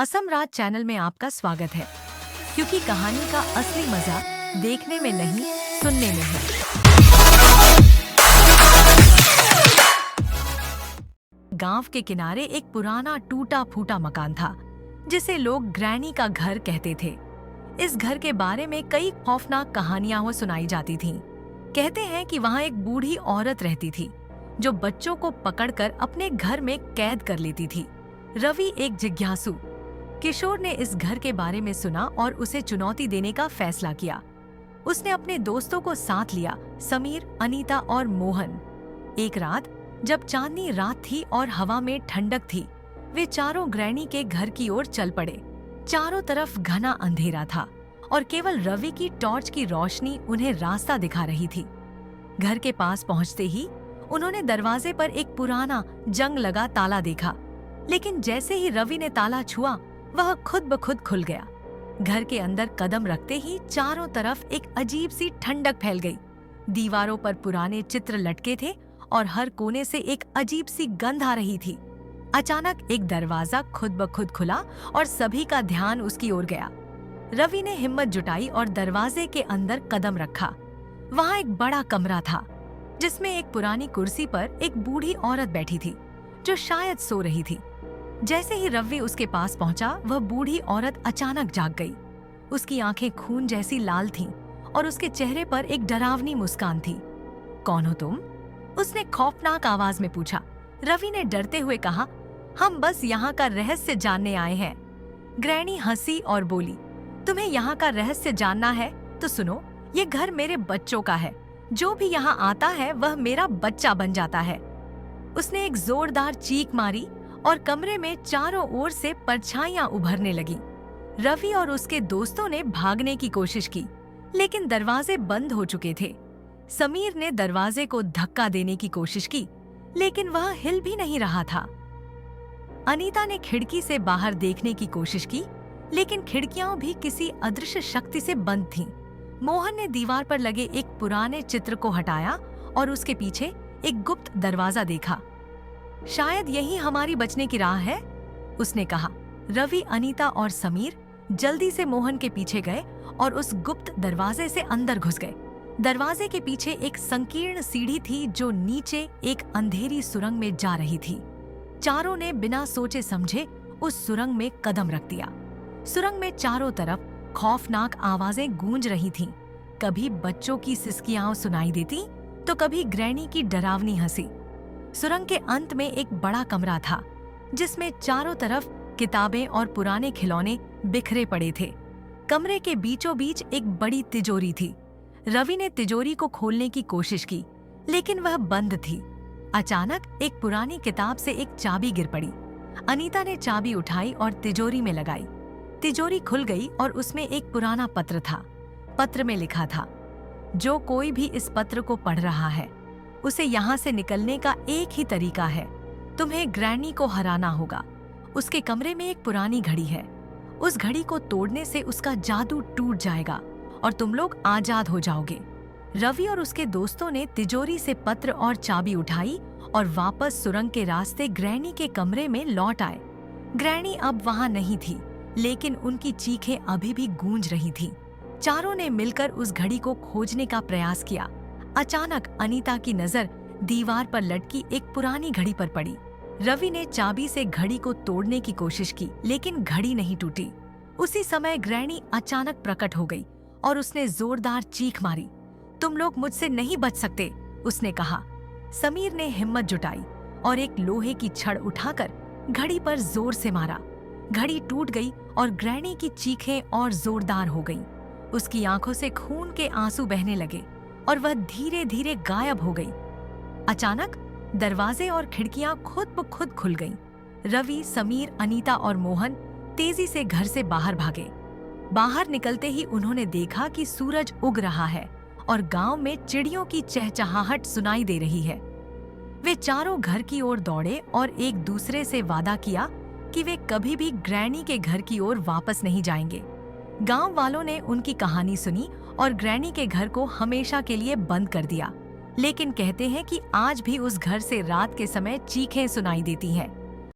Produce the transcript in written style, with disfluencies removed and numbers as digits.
असम राज channel में आपका स्वागत है, क्योंकि कहानी का असली मजा देखने में नहीं, सुनने में है। गांव के किनारे एक पुराना टूटा फूटा मकान था, जिसे लोग ग्रैनी का घर कहते थे। इस घर के बारे में कई खौफनाक कहानियां सुनाई जाती थीं। कहते हैं कि वहां एक बूढ़ी औरत रहती थी, जो बच्चों को पकड़कर अपने घर में कैद कर लेती थी। रवि, एक जिज्ञासु किशोर, ने इस घर के बारे में सुना और उसे चुनौती देने का फैसला किया। उसने अपने दोस्तों को साथ लिया, समीर, अनीता और मोहन। एक रात जब चांदनी रात थी और हवा में ठंडक थी, वे चारों ग्रैनी के घर की ओर चल पड़े। चारों तरफ घना अंधेरा था और केवल रवि की टॉर्च की रोशनी उन्हें रास्ता दिखा रही थी। घर के पास पहुंचते ही उन्होंने दरवाजे पर एक पुराना जंग लगा ताला देखा, लेकिन जैसे ही रवि ने ताला छुआ, वह खुद ब खुद खुल गया। घर के अंदर कदम रखते ही चारों तरफ एक अजीब सी ठंडक फैल गई। दीवारों पर पुराने चित्र लटके थे और हर कोने से एक अजीब सी गंध आ रही थी। अचानक एक दरवाजा खुद ब खुद खुला और सभी का ध्यान उसकी ओर गया। रवि ने हिम्मत जुटाई और दरवाजे के अंदर कदम रखा। वहां एक बड़ा कमरा था, जिसमें एक पुरानी कुर्सी पर एक बूढ़ी औरत बैठी थी, जो शायद सो रही थी। जैसे ही रवि उसके पास पहुंचा, वह बूढ़ी औरत अचानक जाग गई। उसकी आंखें खून जैसी लाल थीं और उसके चेहरे पर एक डरावनी मुस्कान थी। कौन हो तुम? उसने खौफनाक आवाज में पूछा। रवि ने डरते हुए कहा, हम बस यहाँ का रहस्य जानने आए हैं। ग्रैनी हंसी और बोली, तुम्हें यहाँ का रहस्य जानना है तो सुनो, ये घर मेरे बच्चों का है। जो भी यहाँ आता है वह मेरा बच्चा बन जाता है। उसने एक जोरदार चीख मारी और कमरे में चारों ओर से परछाइयां उभरने लगी। रवि और उसके दोस्तों ने भागने की कोशिश की, लेकिन दरवाजे बंद हो चुके थे। समीर ने दरवाजे को धक्का देने की कोशिश की, लेकिन वह हिल भी नहीं रहा था। अनीता ने खिड़की से बाहर देखने की कोशिश की, लेकिन खिड़कियां भी किसी अदृश्य शक्ति से बंद थीं। मोहन ने दीवार पर लगे एक पुराने चित्र को हटाया और उसके पीछे एक गुप्त दरवाजा देखा। शायद यही हमारी बचने की राह है, उसने कहा। रवि, अनीता और समीर जल्दी से मोहन के पीछे गए और उस गुप्त दरवाजे से अंदर घुस गए। दरवाजे के पीछे एक संकीर्ण सीढ़ी थी, जो नीचे एक अंधेरी सुरंग में जा रही थी। चारों ने बिना सोचे समझे उस सुरंग में कदम रख दिया। सुरंग में चारों तरफ खौफनाक आवाजें गूंज रही थीं। कभी बच्चों की सिसकियां सुनाई देती, तो कभी ग्रैनी की डरावनी हंसी। सुरंग के अंत में एक बड़ा कमरा था, जिसमें चारों तरफ किताबें और पुराने खिलौने बिखरे पड़े थे। कमरे के बीचों बीच एक बड़ी तिजोरी थी। रवि ने तिजोरी को खोलने की कोशिश की, लेकिन वह बंद थी। अचानक एक पुरानी किताब से एक चाबी गिर पड़ी। अनीता ने चाबी उठाई और तिजोरी में लगाई। तिजोरी खुल गई और उसमें एक पुराना पत्र था। पत्र में लिखा था, जो कोई भी इस पत्र को पढ़ रहा है, उसे यहाँ से निकलने का एक ही तरीका है। तुम्हें ग्रैनी को हराना होगा। उसके कमरे में एक पुरानी घड़ी है। उस घड़ी को तोड़ने से उसका जादू टूट जाएगा और तुम लोग आजाद हो जाओगे। रवि और उसके दोस्तों ने तिजोरी से पत्र और चाबी उठाई और वापस सुरंग के रास्ते ग्रैनी के कमरे में लौट आए। ग्रैनी अब वहां नहीं थी, लेकिन उनकी चीखें अभी भी गूंज रही थीं। चारों ने मिलकर उस घड़ी को खोजने का प्रयास किया। अचानक अनीता की नजर दीवार पर लटकी एक पुरानी घड़ी पर पड़ी। रवि ने चाबी से घड़ी को तोड़ने की कोशिश की, लेकिन घड़ी नहीं टूटी। उसी समय ग्रैनी अचानक प्रकट हो गई और उसने जोरदार चीख मारी। तुम लोग मुझसे नहीं बच सकते, उसने कहा। समीर ने हिम्मत जुटाई और एक लोहे की छड़ उठाकर घड़ी पर जोर से मारा। घड़ी टूट गई और ग्रैनी की चीखें और जोरदार हो गईं। उसकी आंखों से खून के आंसू बहने लगे और वह धीरे धीरे गायब हो गई। अचानक दरवाजे और खिड़कियां खुद ब खुद खुल गईं। रवि, समीर, अनीता और मोहन तेजी से घर से बाहर भागे। बाहर निकलते ही उन्होंने देखा कि सूरज उग रहा है और गांव में चिड़ियों की चहचहाहट सुनाई दे रही है। वे चारों घर की ओर दौड़े और एक दूसरे से वादा किया कि वे कभी भी ग्रैनी के घर की ओर वापस नहीं जाएंगे। गांव वालों ने उनकी कहानी सुनी और ग्रैनी के घर को हमेशा के लिए बंद कर दिया, लेकिन कहते हैं कि आज भी उस घर से रात के समय चीखें सुनाई देती हैं।